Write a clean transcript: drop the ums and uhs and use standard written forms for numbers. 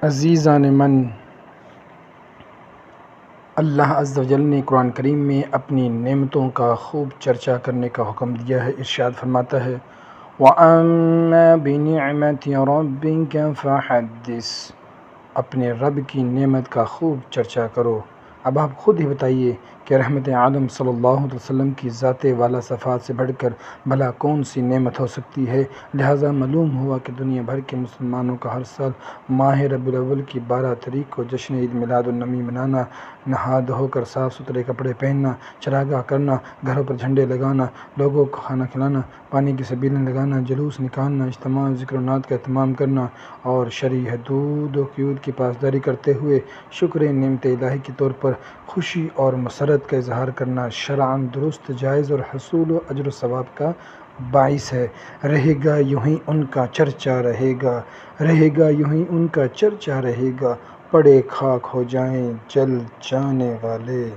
عزیزان من، اللہ عز و جل نے قرآن کریم میں اپنی نعمتوں کا خوب چرچا کرنے کا حکم دیا ہے۔ ارشاد فرماتا ہے وَأَمَّا بِنِعْمَةِ رَبِّكَ فَحَدِّثْ، اپنے رب کی نعمت کا خوب چرچا کرو۔ اب آپ خود ہی بتائیے کہ رحمت عالم صلی اللہ علیہ وسلم کی ذات والا صفات سے بڑھ کر بھلا کون سی نعمت ہو سکتی ہے؟ لہٰذا معلوم ہوا کہ دنیا بھر کے مسلمانوں کا ہر سال ماہ ربیع الاول کی 12 تاریخ کو جشن عید میلاد النبی منانا، نہا دھو کر صاف ستھرے کپڑے پہننا، چراگاہ کرنا، گھروں پر جھنڈے لگانا، لوگوں کو کھانا کھلانا، پانی کی سبیلیں لگانا، جلوس نکالنا، اجتماع ذکر و نعت کا اہتمام کرنا اور شرعی حدود و قیود کی پاسداری کرتے ہوئے شکر نعمت الہی کے طور پر خوشی اور مسرت کا اظہار کرنا شرعاً درست، جائز اور حصول و اجر و ثواب کا باعث ہے۔ رہے گا یوں ہی ان کا چرچا رہے گا، رہے گا یوں ہی ان کا چرچا رہے گا، پڑے خاک ہو جائیں جل جانے والے۔